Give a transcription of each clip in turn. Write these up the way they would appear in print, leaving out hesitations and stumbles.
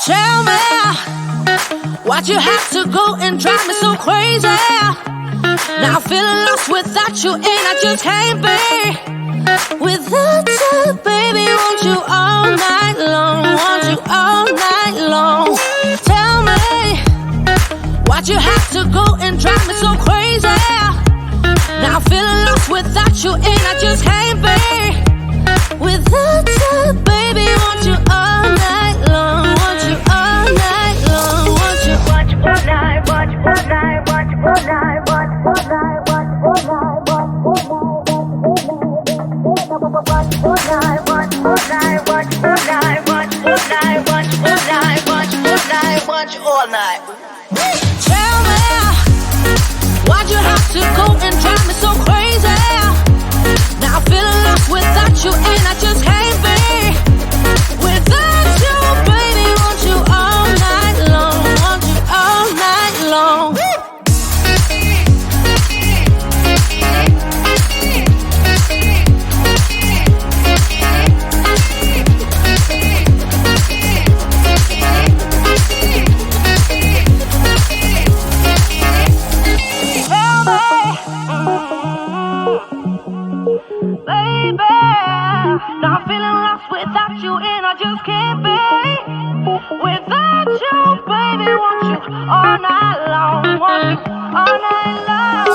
Tell me, why'd you have to go and drive me so crazy? Now I'm feeling lost without you, and I just can't be without you, baby. Want you all night long, want you all night long. Tell me, why'd you have to go and drive me so crazy? Now I'm feeling lost without you, and I just can't be without you, baby. Want you all night long, want you all night long, want you all night, want you all night, want you all night, want you all night, want you all night, want you all night, want you all night, want you all night, want you all night, want you all night, want you all night, want you all night. Tell me, why'd you have to go and drive me so crazy? Now I'm feeling lost without you, and I just can't be without you, baby. Want you all night long, want you all night long. Now I'm feeling lost without you, and I just can't be without you, baby. Want you all night long, want you all night long.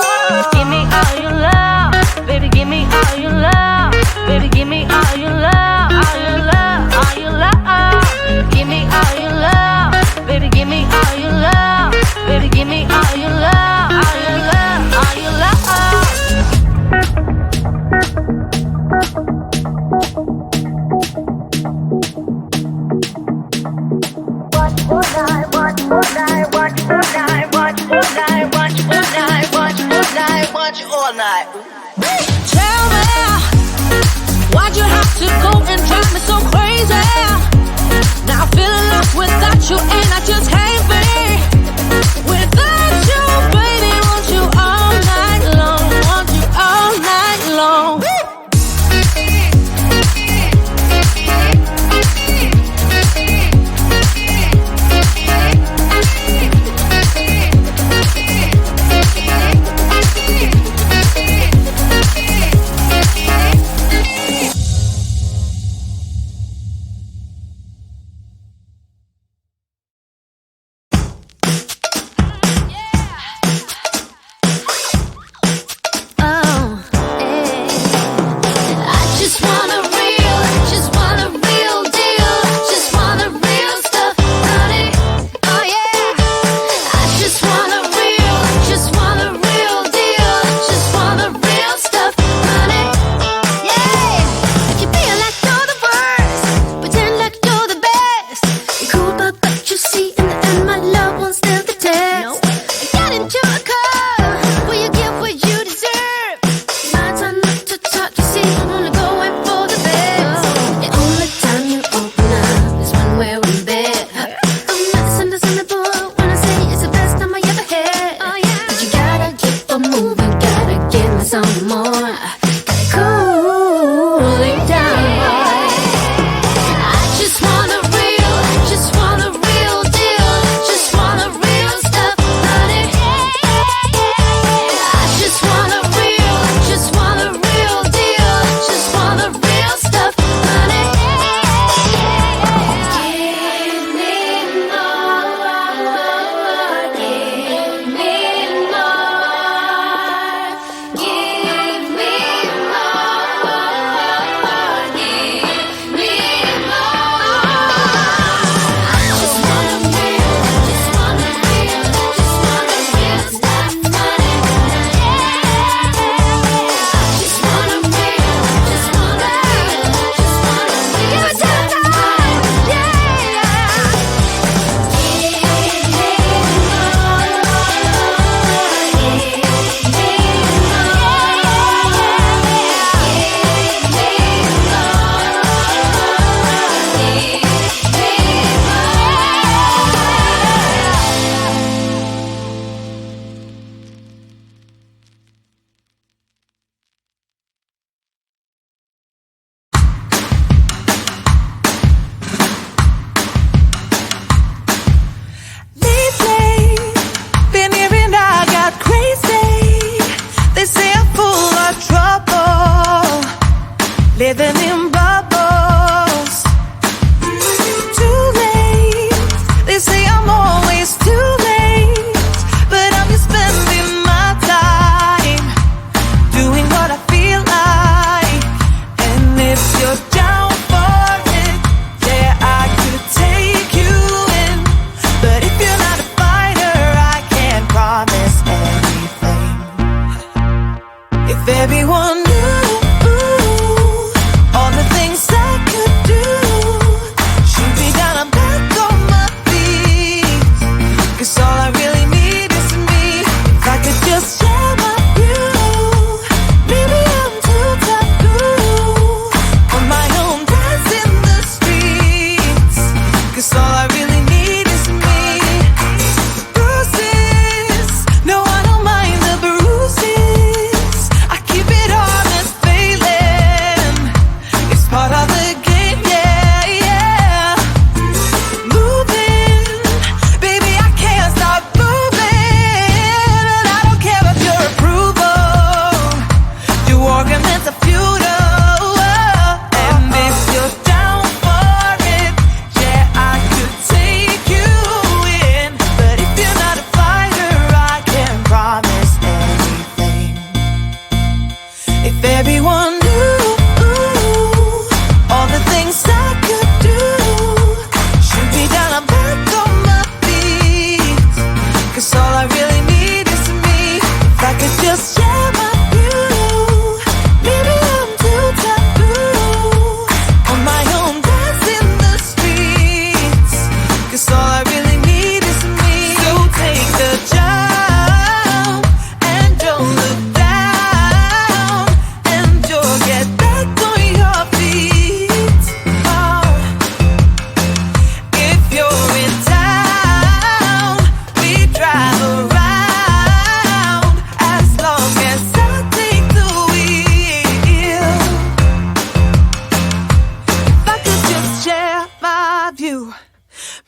Give me all your love, baby. Give me all your love, baby. Give me all your love, all your love, all your love. Give me all your love, baby. Give me all your love, baby. Give me all your love, all your love, all your love. All night. Tell me, why'd you have to go and drive me so crazy? Now I'm feeling lost without you, and I just can't be without you, baby. Want you all night long, want you all night long.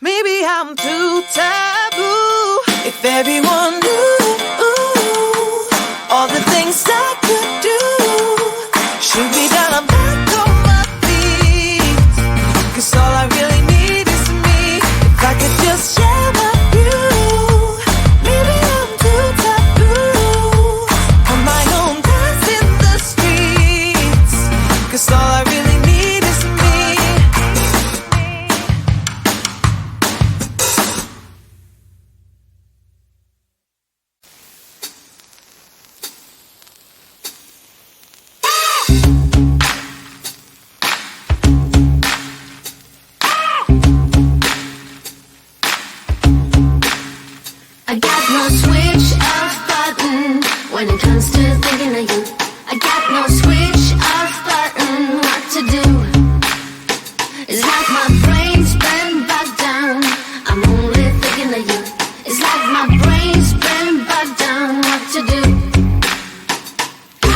Maybe I'm too taboo. If everyone knew all the things I could do, shoot me down, I'm back on my feet. 'Cause all I really need is me. If I could just share my view. Maybe I'm too taboo. On my own, dance in the streets. 'Cause all I really need is me. I got no switch off button when it comes to thinking of you. I got no switch off button what to do. It's like my brain's been bogged down. I'm only thinking of you. It's like my brain's been bogged down what to do.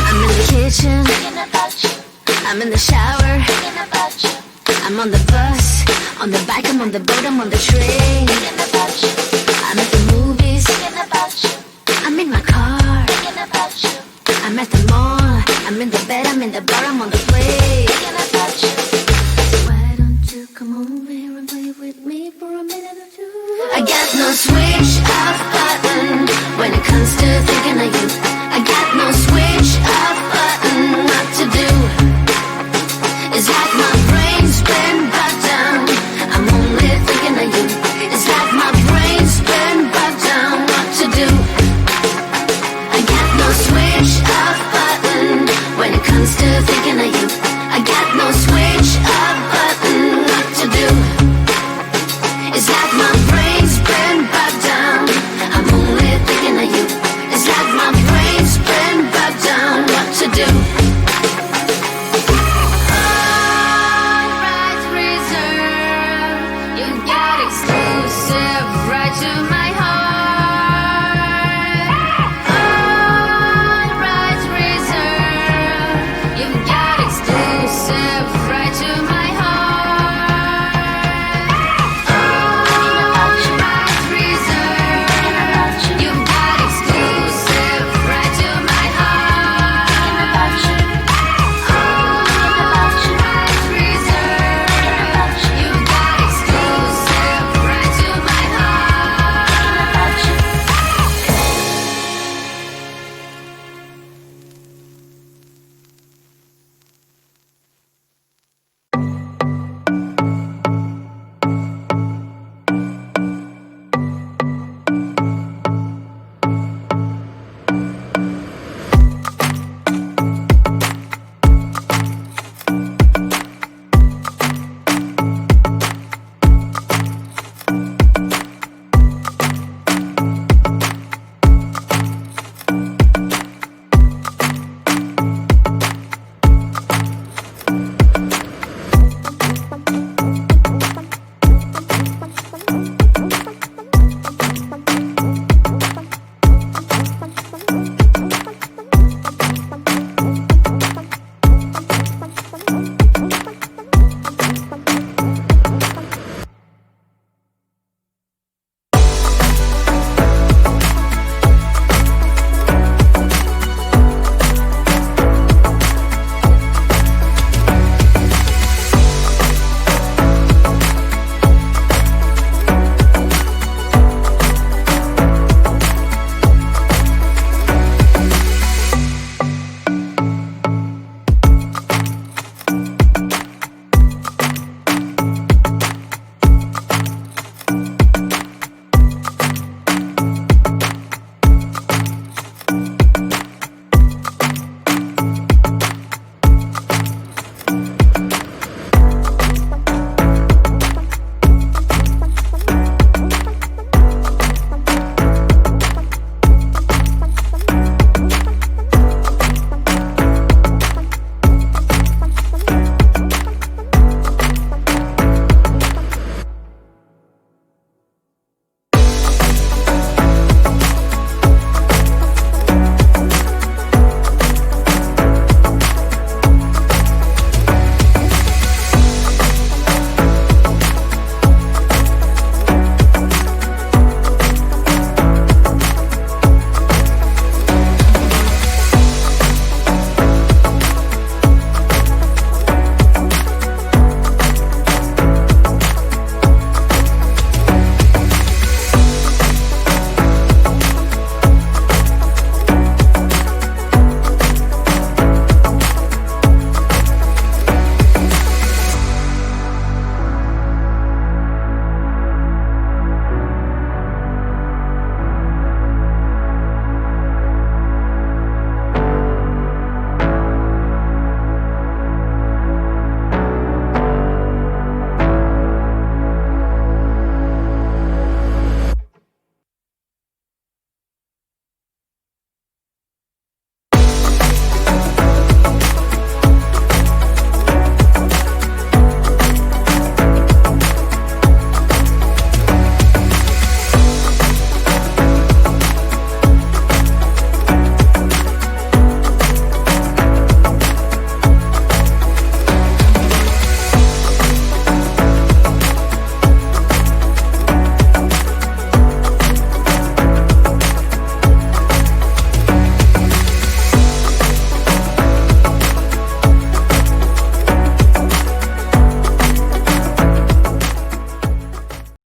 I'm in the kitchen thinking about you. I'm in the shower thinking about you. I'm on the bus, on the bike, I'm on the boat, I'm on the train thinking about you. I'm at the movies thinking about you. I'm in my car thinking about you. I'm at the mall, I'm in the bed, I'm in the bar, I'm on the plane thinking about you. Why don't you come over here and play with me for a minute or two? I got no switch off button when it comes to thinking of you.